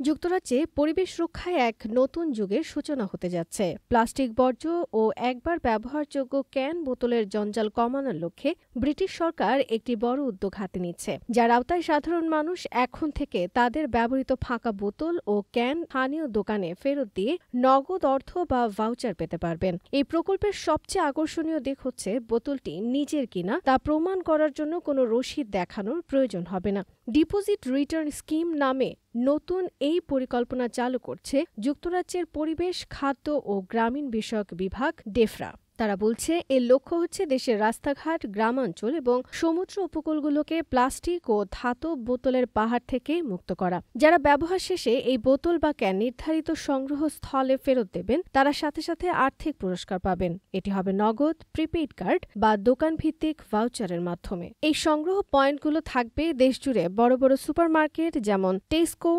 যুক্তরাজ্যে পরিবেশ রক্ষায় এক নতুন যুগের সূচনা হতে যাচ্ছে। প্লাস্টিক বর্জ্য ও একবার ব্যবহারযোগ্য ক্যান বোতলের জঞ্জাল কমানোর লক্ষ্যে ব্রিটিশ সরকার একটি বড় উদ্যোগ হাতে নিচ্ছে, যার আওতায় সাধারণ মানুষ এখন থেকে তাদের ব্যবহৃত ফাঁকা বোতল ও ক্যান স্থানীয় দোকানে ফেরত দিয়ে নগদ অর্থ বা ভাউচার পেতে পারবেন। এই প্রকল্পের সবচেয়ে আকর্ষণীয় দিক হচ্ছে বোতলটি নিজের কিনা তা প্রমাণ করার জন্য কোনো রসিদ দেখানোর প্রয়োজন হবে না। ডিপোজিট রিটার্ন স্কিম নামে নতুন এই পরিকল্পনা চালু করছে যুক্তরাজ্যের পরিবেশ, খাদ্য ও গ্রামীণ বিষয়ক বিভাগ ডেফরা। তারা বলছে এর লক্ষ্য হচ্ছে দেশের রাস্তাঘাট, গ্রামাঞ্চল এবং সমুদ্র উপকূলগুলোকে প্লাস্টিক ও ধাতব বোতলের পাহাড় থেকে মুক্ত করা। যারা ব্যবহার শেষে এই বোতল বা ক্যান নির্ধারিত সংগ্রহ স্থলে ফেরত দেবেন, তারা সাথে সাথে আর্থিক পুরস্কার পাবেন। এটি হবে নগদ, প্রিপেইড কার্ড বা দোকান ভিত্তিক ভাউচারের মাধ্যমে। এই সংগ্রহ পয়েন্টগুলো থাকবে দেশজুড়ে বড় বড় সুপারমার্কেট যেমন টেস্কো,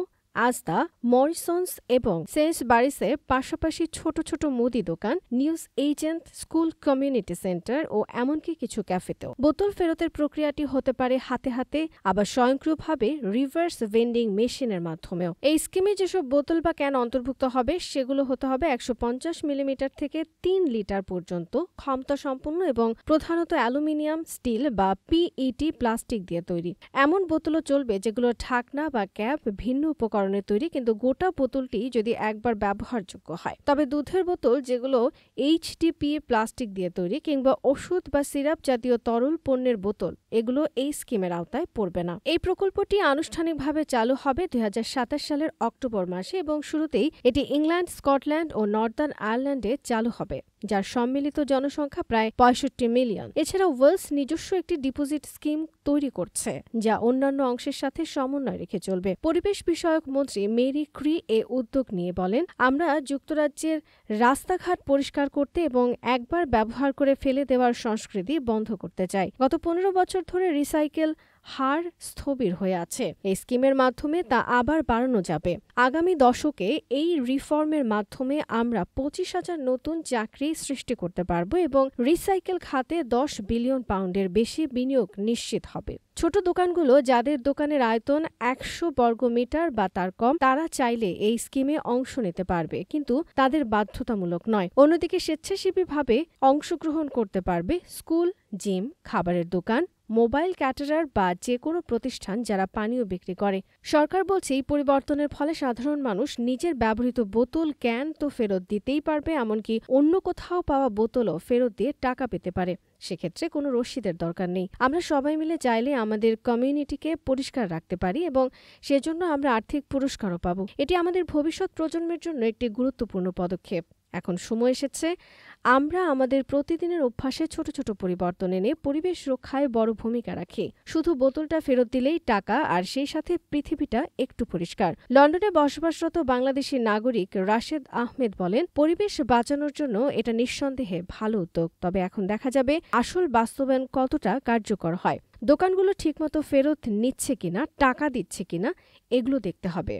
আজদা, মরিসন্স এবং সেন্সবারিসের পাশাপাশি ছোট ছোট মুদি দোকান, news agent, school, community centre ও এমনকি কিছু ক্যাফেতেও। বোতল ফেরতের প্রক্রিয়াটি হতে পারে হাতে হাতে, আবার স্বয়ংক্রিয়ভাবে রিভার্স ভেন্ডিং মেশিনের মাধ্যমেও। এই স্কিমে যেসব বোতল বা ক্যান অন্তর্ভুক্ত হবে সেগুলো হতে হবে ১৫০ মিলিমিটার থেকে ৩ লিটার পর্যন্ত ক্ষমতা সম্পন্ন এবং প্রধানত অ্যালুমিনিয়াম, স্টিল বা পিইটি প্লাস্টিক দিয়ে তৈরি। এমন বোতলও চলবে যেগুলো ঢাকনা বা ক্যাপ ভিন্ন উপকরণ তৈরি, কিন্তু গোটা বোতলটি যদি একবার ব্যবহারযোগ্য হয়। তবে দুধের বোতল যেগুলো এইচডিপিএ প্লাস্টিক দিয়ে তৈরি কিংবা ওষুধ বা সিরাপ জাতীয় তরল পণ্যের বোতল, এগুলো এই স্কিমের আওতায় পড়বে না। এই প্রকল্পটি আনুষ্ঠানিকভাবে চালু হবে ২০২৭ সালের অক্টোবর মাসে এবং শুরুতেই এটি ইংল্যান্ড, স্কটল্যান্ড ও নর্দার্ন আয়ারল্যান্ডে চালু হবে, যার সম্মিলিত জনসংখ্যা প্রায় ৬৫ মিলিয়ন। এছাড়া ওয়েলস নিজস্ব একটি ডিপোজিট স্কিম তৈরি করছে, যা অন্যান্য অংশের সাথে সমন্বয় রেখে চলবে। পরিবেশ বিষয়ক মন্ত্রী মেরি ক্রি এ উদ্যোগ নিয়ে বলেন, আমরা যুক্তরাজ্যের রাস্তাঘাট পরিষ্কার করতে এবং একবার ব্যবহার করে ফেলে দেওয়ার সংস্কৃতি বন্ধ করতে চাই। গত ১৫ বছর ধরে রিসাইকেল হার স্থবির হয়ে আছে। এই স্কিমের মাধ্যমে তা আবার বাড়ানো যাবে। আগামী দশকে এই রিফর্মের মাধ্যমে আমরা ২৫,০০০ নতুন চাকরি সৃষ্টি করতে পারব এবং রিসাইকেল খাতে ১০ বিলিয়ন পাউন্ডের বেশি বিনিয়োগ নিশ্চিত হবে। ছোট দোকানগুলো, যাদের দোকানের আয়তন ১০০ বর্গমিটার বা তার কম, তারা চাইলে এই স্কিমে অংশ নিতে পারবে, কিন্তু তাদের বাধ্যতামূলক নয়। অন্যদিকে স্বেচ্ছাসেবীভাবে অংশগ্রহণ করতে পারবে স্কুল, জিম, খাবারের দোকান, মোবাইল ক্যাটারার বা যে কোনো প্রতিষ্ঠান যারা পানীয় বিক্রি করে। সরকার বলছে এই পরিবর্তনের ফলে সাধারণ মানুষ নিজের ব্যবহৃত বোতল, ক্যান তো ফেরত দিতেই পারবে, এমনকি অন্য কোথাও পাওয়া বোতলও ফেরত দিয়ে টাকা পেতে পারে। সেক্ষেত্রে কোনো রসিদের দরকার নেই। আমরা সবাই মিলে চাইলে আমাদের কমিউনিটিকে পরিষ্কার রাখতে পারি এবং সেজন্য আমরা আর্থিক পুরস্কারও পাব। এটি আমাদের ভবিষ্যৎ প্রজন্মের জন্য একটি গুরুত্বপূর্ণ পদক্ষেপ। এখন সময় এসেছে আমরা আমাদের প্রতিদিনের অভ্যাসে ছোট ছোট পরিবর্তন এনে পরিবেশ রক্ষায় বড় ভূমিকা রাখি। শুধু বোতলটা ফেরত দিলেই টাকা, আর সেই সাথে পৃথিবীটা একটু পরিষ্কার। লন্ডনে বসবাসরত বাংলাদেশি নাগরিক রাশেদ আহমেদ বলেন, পরিবেশ বাঁচানোর জন্য এটা নিঃসন্দেহে ভালো উদ্যোগ, তবে এখন দেখা যাবে আসল বাস্তবায়ন কতটা কার্যকর হয়। দোকানগুলো ঠিকমতো ফেরত নিচ্ছে কিনা, টাকা দিচ্ছে কিনা, এগুলো দেখতে হবে।